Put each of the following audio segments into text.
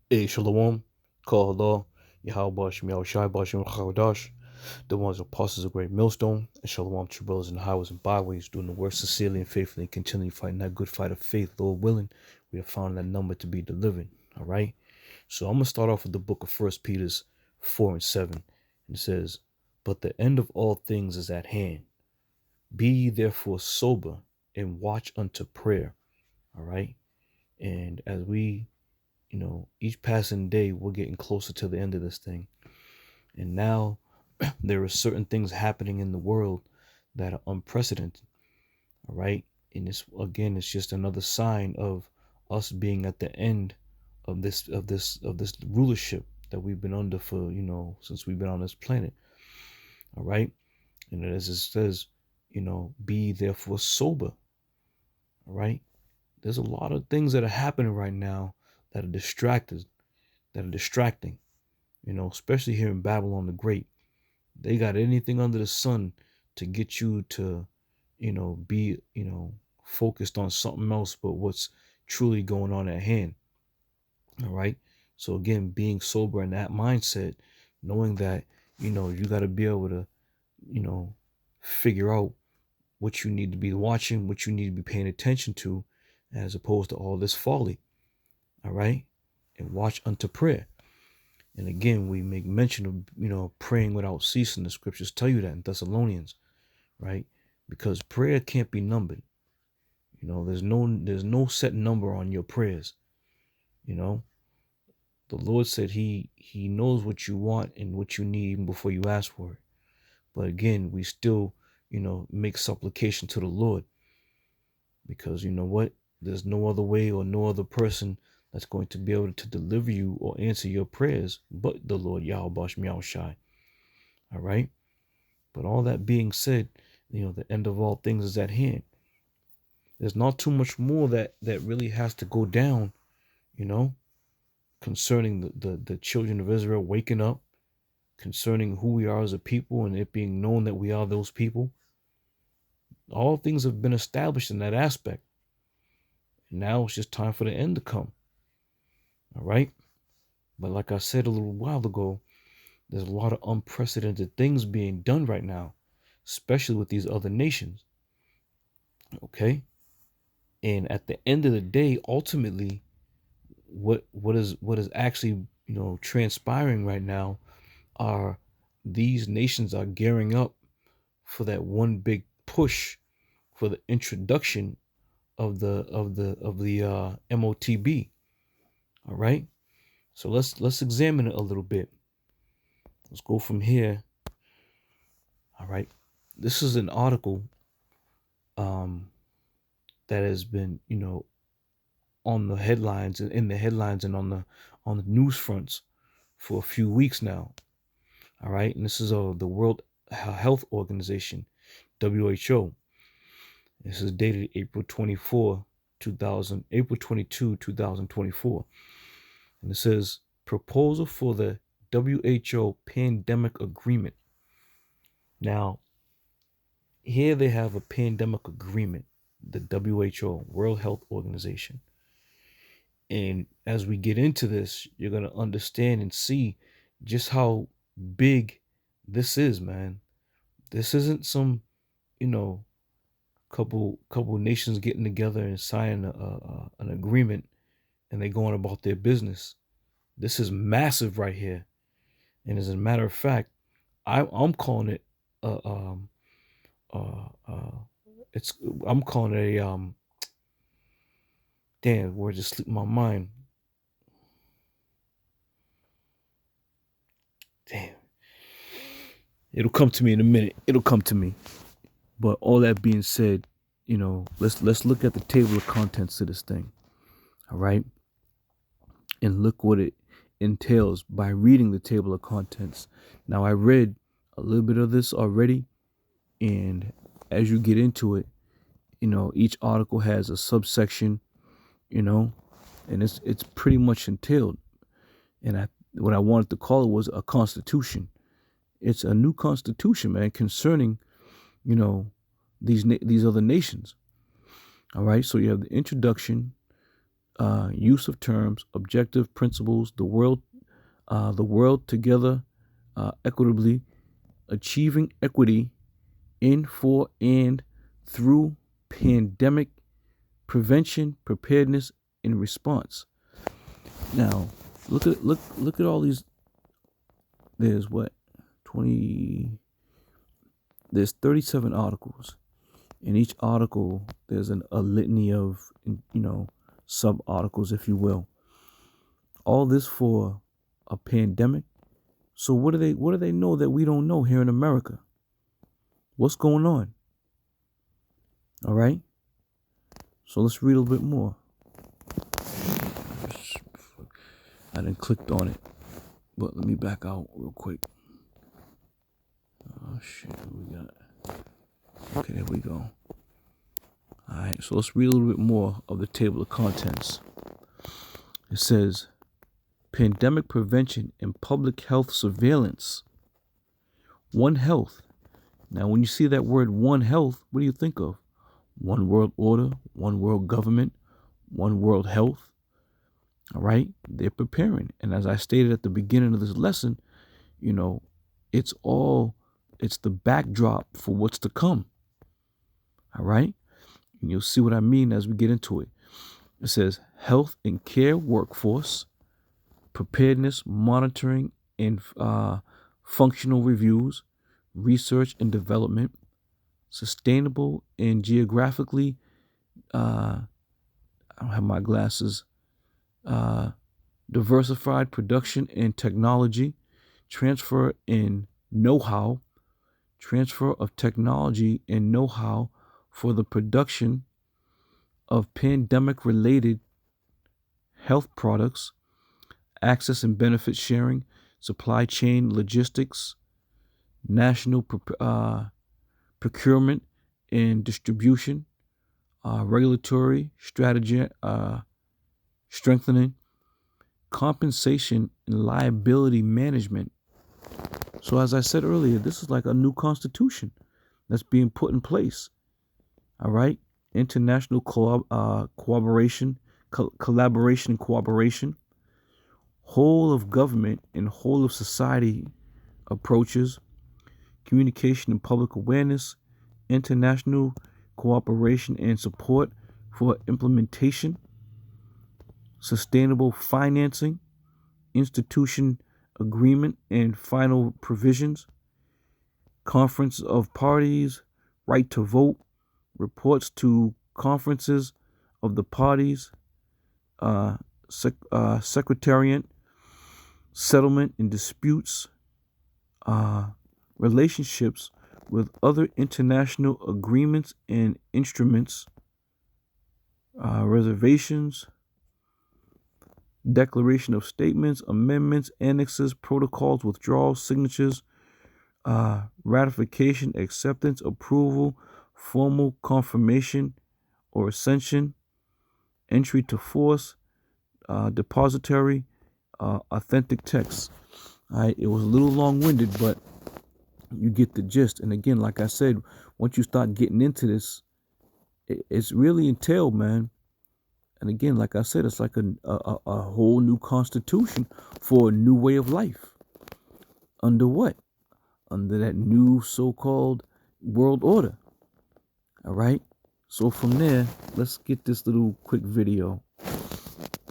Hey, Shalom, Call Allah, Yahweh Shem Yahushai Bashem Chawadash, the ones who passes a great millstone, and Shalom, true brothers in the highways and byways, doing the work sincerely and faithfully, and continually fighting that good fight of faith, Lord willing. We have found that number to be delivered. All right. So I'm gonna start off with the book of First Peter's 4 and 7. And it says, "But the end of all things is at hand. Be ye therefore sober and watch unto prayer." All right. And as we each passing day, we're getting closer to the end of this thing. And now there are certain things happening in the world that are unprecedented. All right. And it's just another sign of us being at the end of this rulership that we've been under for, since we've been on this planet. All right. And as it says, be therefore sober. All right. There's a lot of things that are happening right now that are distracting, especially here in Babylon the Great. They got anything under the sun to get you to, be, focused on something else but what's truly going on at hand. All right. So again, being sober in that mindset, knowing that, you got to be able to, figure out what you need to be watching, what you need to be paying attention to, as opposed to all this folly. All right. And watch unto prayer. And again, we make mention of, praying without ceasing. The scriptures tell you that in Thessalonians, right? Because prayer can't be numbered. There's no set number on your prayers. The Lord said he knows what you want and what you need even before you ask for it. But again, we still, make supplication to the Lord, because you know what? There's no other way or no other person that's going to be able to deliver you or answer your prayers but the Lord Yahweh Shem Yahushai. All right. But all that being said, the end of all things is at hand. There's not too much more that really has to go down, concerning the children of Israel waking up, concerning who we are as a people and it being known that we are those people. All things have been established in that aspect. And now it's just time for the end to come. All right. But like I said a little while ago, there's a lot of unprecedented things being done right now, especially with these other nations. Okay. And at the end of the day, ultimately, what is actually, transpiring right now are these nations are gearing up for that one big push for the introduction of the MOTB. All right. So let's examine it a little bit. Let's go from here. All right. This is an article that has been, on the headlines and in the headlines and on the news fronts for a few weeks now. All right. And this is the World Health Organization, WHO. This is dated April 22, 2024. And it says, proposal for the WHO pandemic agreement. Now, here they have a pandemic agreement, the WHO, World Health Organization. And as we get into this, you're going to understand and see just how big this is, man. This isn't some, couple nations getting together and signing an agreement and they going about their business. This is massive right here. And as a matter of fact, I'm calling it it's I'm calling it a damn, word just slipped my mind. Damn. It'll come to me in a minute. It'll come to me. But all that being said, let's look at the table of contents to this thing. All right. And look what it entails by reading the table of contents. Now, I read a little bit of this already, and as you get into it, each article has a subsection, and it's pretty much entailed. And what I wanted to call it was a constitution. It's a new constitution, man, concerning, these other nations. All right. So you have the introduction, use of terms, objective principles, the world together, equitably, achieving equity in, for, and through pandemic prevention, preparedness, and response. Now, look at all these. There's what 20. There's 37 articles. In each article, there's a litany of sub articles, if you will. All this for a pandemic. So what do they know that we don't know here in America? What's going on? All right. So let's read a little bit more. I didn't clicked on it, but let me back out real quick. Oh shit, what we got? Okay, there we go. All right, so let's read a little bit more of the table of contents. It says, pandemic prevention and public health surveillance. One Health. Now, when you see that word One Health, what do you think of? One world order, one world government, one world health. All right, they're preparing. And as I stated at the beginning of this lesson, it's the backdrop for what's to come. All right. And you'll see what I mean as we get into it. It says health and care workforce, preparedness, monitoring, and functional reviews, research and development, sustainable and geographically, I don't have my glasses, diversified production and technology, transfer in know-how, transfer of technology and know-how for the production of pandemic-related health products, access and benefit sharing, supply chain logistics, national procurement and distribution, regulatory strategy, strengthening, compensation and liability management. So as I said earlier, this is like a new constitution that's being put in place. All right. International collaboration and cooperation, whole of government and whole of society approaches, communication and public awareness, international cooperation and support for implementation, sustainable financing, institution agreement and final provisions, conference of parties, right to vote, reports to conferences of the parties, secretariat, settlement and disputes, relationships with other international agreements and instruments, reservations, declaration of statements, amendments, annexes, protocols, withdrawals, signatures, ratification, acceptance, approval, formal confirmation or ascension, entry to force, depository, authentic text. All right, it was a little long-winded, but you get the gist. And again, like I said, once you start getting into this, it's really entailed, man. And again, like I said, it's like a whole new constitution for a new way of life. Under what? Under that new so-called world order. All right. So from there, let's get this little quick video.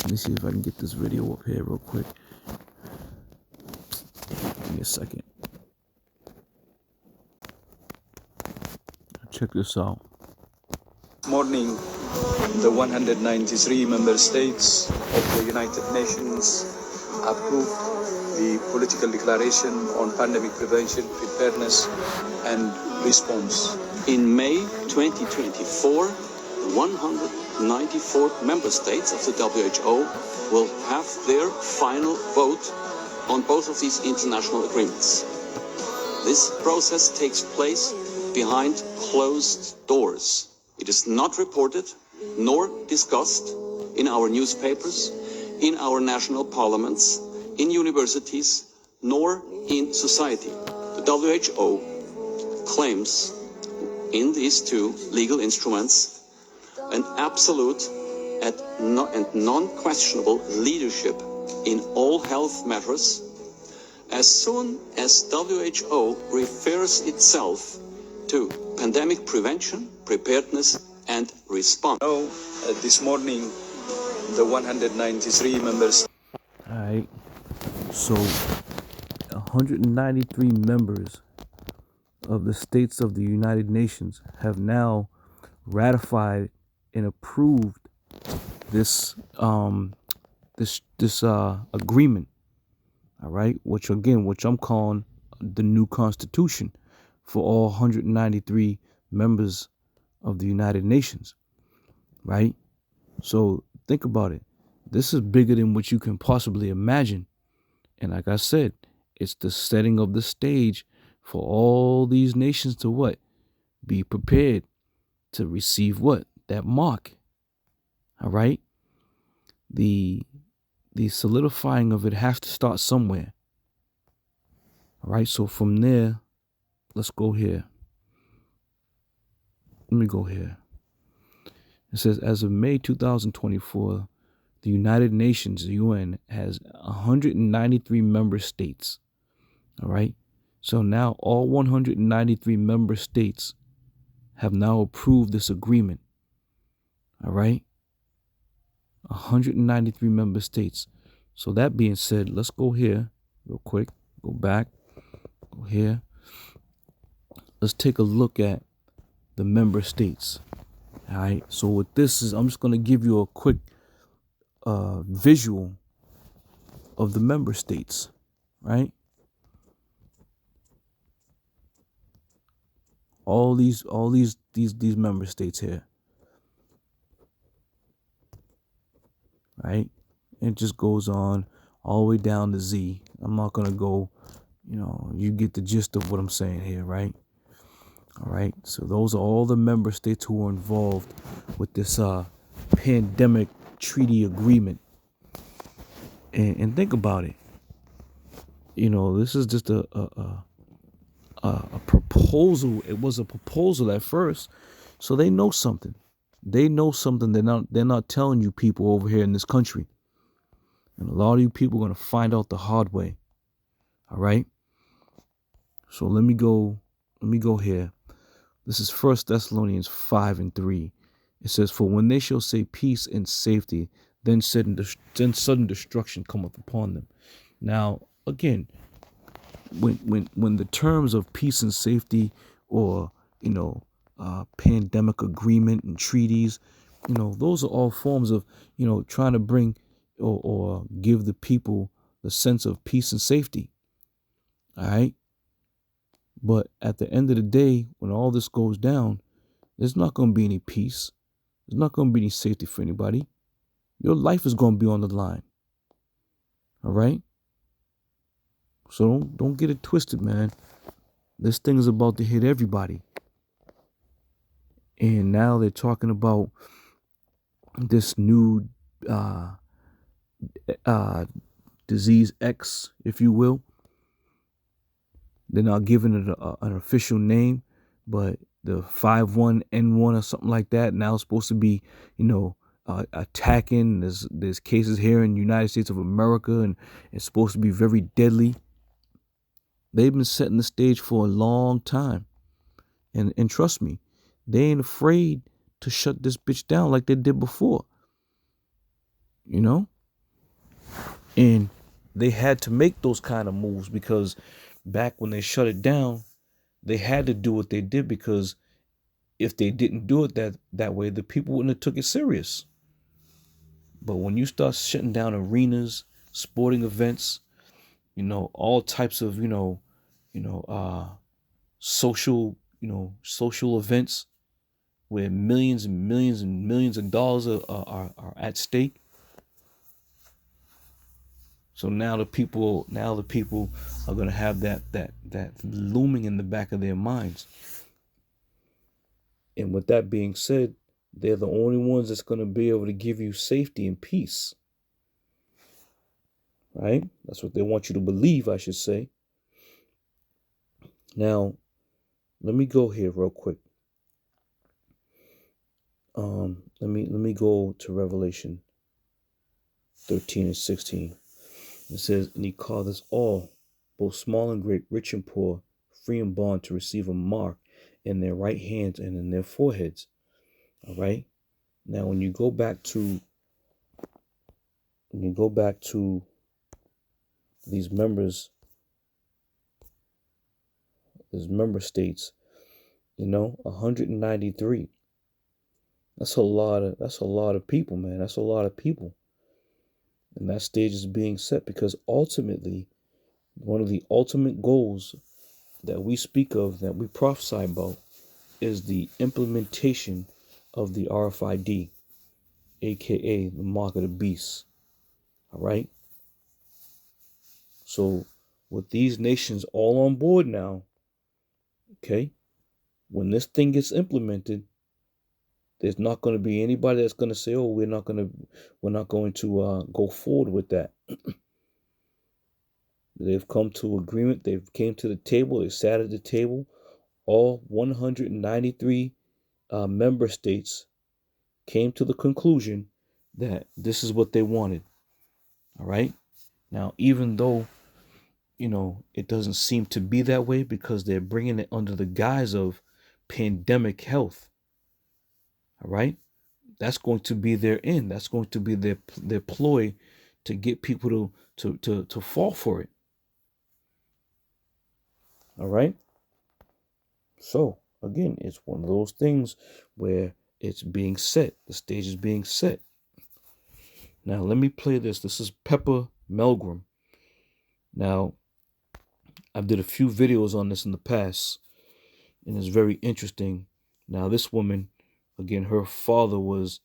Let me see if I can get this video up here real quick. Give me a second. Check this out. Morning, the 193 member states of the United Nations approved the political declaration on pandemic prevention, preparedness, and response. In May 2024, the 194 member states of the WHO will have their final vote on both of these international agreements. This process takes place behind closed doors. It is not reported nor discussed in our newspapers, in our national parliaments, in universities, nor in society. The WHO claims in these two legal instruments an absolute and non-questionable leadership in all health measures as soon as WHO refers itself to pandemic prevention, preparedness, and response. This morning, the 193 members. All right. So 193 members of the states of the United Nations have now ratified and approved this agreement. All right, which I'm calling the new constitution for all 193 members of the United Nations. Right? So think about it. This is bigger than what you can possibly imagine. And like I said, it's the setting of the stage for all these nations to what? Be prepared to receive what? That mark. All right? The solidifying of it has to start somewhere. All right? So from there, let's go here. Let me go here. It says, as of May 2024, the United Nations, the UN, has 193 member states. All right? So now all 193 member states have now approved this agreement. All right? 193 member states. So that being said, let's go here real quick. Go back. Go here. Let's take a look at the member states. All right? So what this is, I'm just going to give you a quick visual of the member states, right? All these member states here, right? It just goes on all the way down to Z. I'm not gonna go, you get the gist of what I'm saying here, right? All right. So those are all the member states who are involved with this pandemic treaty agreement. And think about it. This is just a proposal. It was a proposal at first, so they know something. They know something they're not telling you people over here in this country. And a lot of you people are gonna find out the hard way. All right. So let me go here. This is 1 Thessalonians 5:3. It says, "For when they shall say peace and safety, then sudden destruction cometh upon them." Now, again, when the terms of peace and safety, or pandemic agreement and treaties, those are all forms of trying to bring or give the people the sense of peace and safety. All right. But at the end of the day, when all this goes down, there's not going to be any peace. There's not going to be any safety for anybody. Your life is going to be on the line. All right? So don't get it twisted, man. This thing is about to hit everybody. And now they're talking about this new disease X, if you will. They're not giving it an official name, but the 51N1 or something like that now is supposed to be, attacking. There's cases here in the United States of America, and it's supposed to be very deadly. They've been setting the stage for a long time. And trust me, they ain't afraid to shut this bitch down like they did before. And they had to make those kind of moves because back when they shut it down, they had to do what they did, because if they didn't do it that way, the people wouldn't have took it serious. But when you start shutting down arenas, sporting events, all types of, social events where millions and millions and millions of dollars are at stake. So now the people are going to have that looming in the back of their minds. And with that being said, they're the only ones that's going to be able to give you safety and peace. Right? That's what they want you to believe, I should say. Now, let me go here real quick. Let me go to Revelation 13 and 16. It says, and he called us all, both small and great, rich and poor, free and bond, to receive a mark in their right hands and in their foreheads. All right. Now, when you go back to these member states, 193. That's a lot of people, man. That's a lot of people. And that stage is being set because ultimately, one of the ultimate goals that we speak of, that we prophesy about, is the implementation of the RFID, aka the mark of the beast. All right. So with these nations all on board now, okay, when this thing gets implemented, there's not going to be anybody that's going to say, "Oh, we're not going to go forward with that." They've come to agreement. They've came to the table. They sat at the table. All 193 member states came to the conclusion that this is what they wanted. All right. Now, even though it doesn't seem to be that way because they're bringing it under the guise of pandemic health. All right. That's going to be their end. That's going to be their ploy to get people to fall for it. All right. So again, it's one of those things where it's being set. The stage is being set. Now let me play this. This is Peppa Melgram. Now, I've did a few videos on this in the past, and it's very interesting. Now, this woman, again, her father was,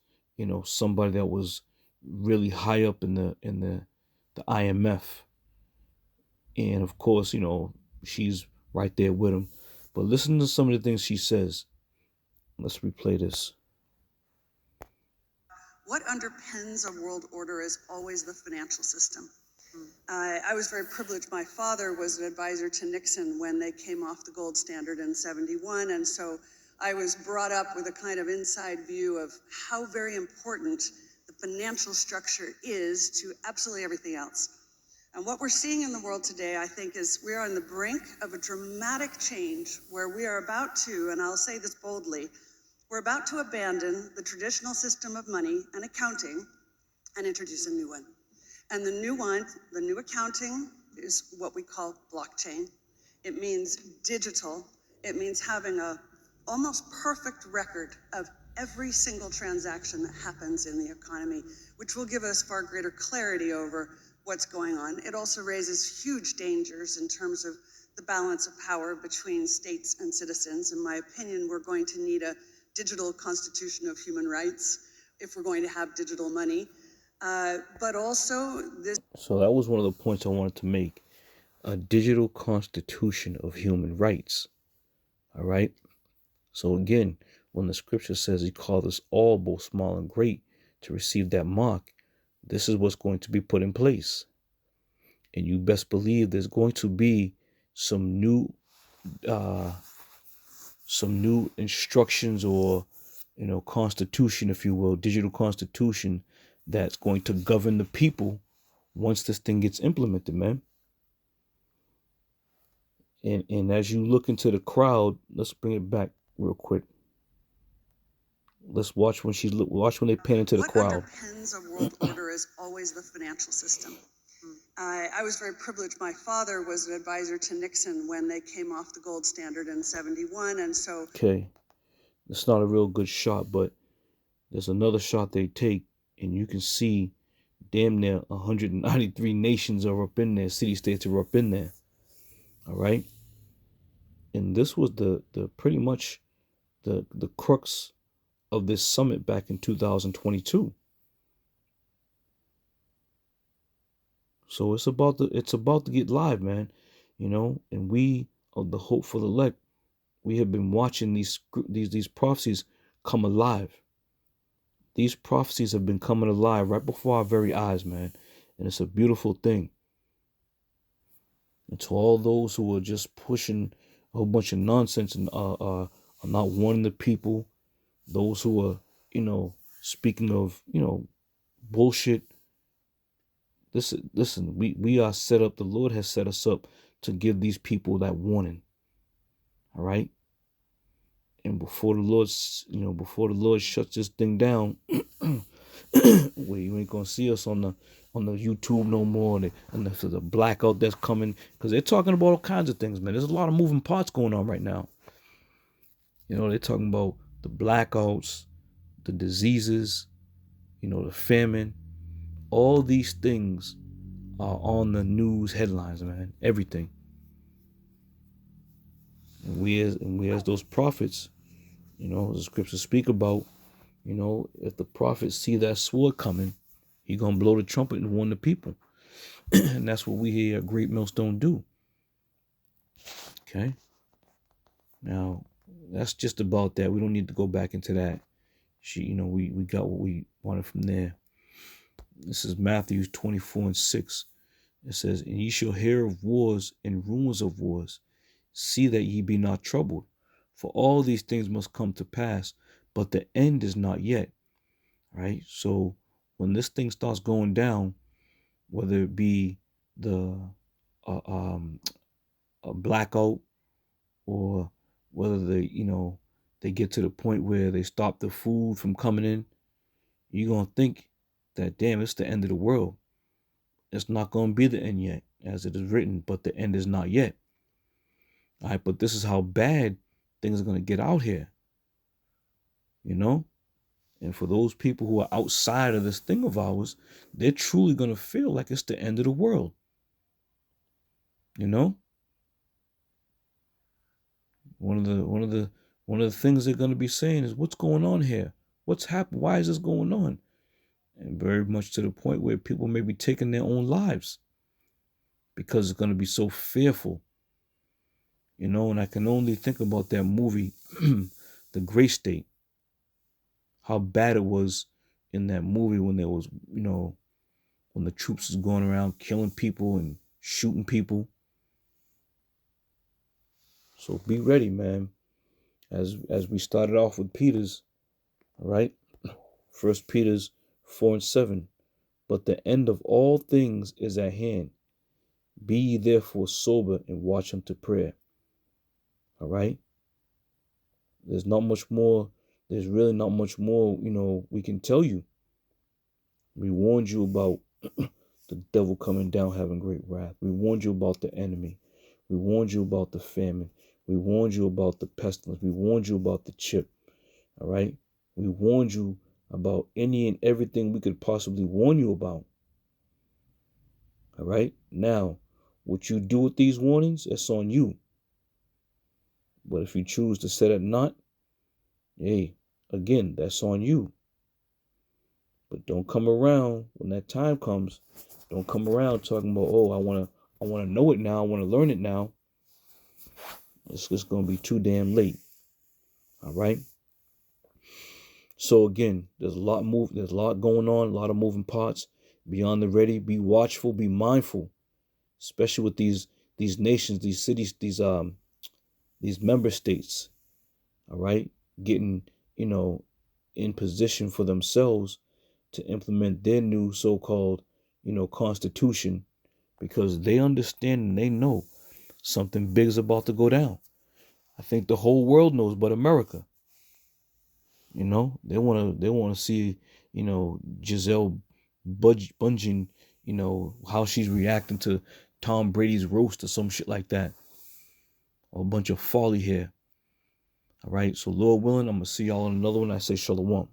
somebody that was really high up in the IMF, and of course, she's right there with him. But listen to some of the things she says. Let's replay this. What underpins a world order is always the financial system. I was very privileged. My father was an advisor to Nixon when they came off the gold standard in '71. And so I was brought up with a kind of inside view of how very important the financial structure is to absolutely everything else. And what we're seeing in the world today, I think, is we are on the brink of a dramatic change where we are about to, and I'll say this boldly, we're about to abandon the traditional system of money and accounting and introduce a new one. And the new accounting is what we call blockchain. It means digital. It means having a almost perfect record of every single transaction that happens in the economy, which will give us far greater clarity over what's going on. It also raises huge dangers in terms of the balance of power between states and citizens. In my opinion, we're going to need a digital constitution of human rights if we're going to have digital money. But also this. So that was one of the points I wanted to make. A digital constitution of human rights. All right. So again, when the scripture says he called us all, both small and great, to receive that mark, this is what's going to be put in place. And you best believe there's going to be some new instructions or constitution, if you will, digital constitution that's going to govern the people once this thing gets implemented, man. And as you look into the crowd, let's bring it back real quick. Let's watch when they pan into the crowd. What underpins a world order is always the financial system. I was very privileged. My father was an advisor to Nixon when they came off the gold standard in '71, and so. Okay, it's not a real good shot, but there's another shot they take, and you can see damn near 193 nations are up in there, city-states are up in there. All right. And this was the pretty much the crux of this summit back in 2022. So it's about to get live, man. And we of the hopeful elect, we have been watching these prophecies come alive. These prophecies have been coming alive right before our very eyes, man. And it's a beautiful thing. And to all those who are just pushing a whole bunch of nonsense and are not warning the people, those who are speaking of, bullshit. Listen, we are set up, the Lord has set us up to give these people that warning. All right. And before the Lord shuts this thing down, where you ain't gonna see us on the YouTube no more, and the blackout that's coming, because they're talking about all kinds of things, man. There's a lot of moving parts going on right now. They're talking about the blackouts, the diseases, the famine. All these things are on the news headlines, man. Everything. And we as those prophets, the scriptures speak about, if the prophets see that sword coming, he gonna blow the trumpet and warn the people. And that's what we here at Great Millstone do. Okay. Now, that's just about that. We don't need to go back into that. We got what we wanted from there. This is Matthew 24:6. It says, "And ye shall hear of wars and rumors of wars. See that ye be not troubled. For all these things must come to pass, but the end is not yet." Right? So when this thing starts going down, whether it be the a blackout, or whether they get to the point where they stop the food from coming in, you're gonna think that, damn, it's the end of the world. It's not gonna be the end yet, as it is written, but the end is not yet. All right, but this is how bad things are gonna get out here. And for those people who are outside of this thing of ours, they're truly gonna feel like it's the end of the world. One of the things they're gonna be saying is, what's going on here? What's happened? Why is this going on? And very much to the point where people may be taking their own lives because it's gonna be so fearful. And I can only think about that movie, The Gray State. How bad it was in that movie when there was, when the troops was going around killing people and shooting people. So be ready, man. As we started off with Peter's, all right? 1 Peter's 4:7. "But the end of all things is at hand. Be ye therefore sober and watch unto prayer." All right? There's not much more. There's really not much more, we can tell you. We warned you about the devil coming down having great wrath. We warned you about the enemy. We warned you about the famine. We warned you about the pestilence. We warned you about the chip. All right? We warned you about any and everything we could possibly warn you about. All right? Now, what you do with these warnings, it's on you. But if you choose to set it not, hey, again, that's on you. But don't come around when that time comes. Don't come around talking about, oh, I want to know it now. I want to learn it now. It's just going to be too damn late. All right? So again, there's a lot going on, a lot of moving parts. Be on the ready, be watchful, be mindful, especially with these nations, these cities, these member states. All right? Getting, in position for themselves to implement their new so-called, constitution, because they understand and they know something big is about to go down. I think the whole world knows but America. They want to see, Giselle Bundchen, how she's reacting to Tom Brady's roast or some shit like that. Or a bunch of folly here. All right. So Lord willing, I'm going to see y'all on another one. I say shalom.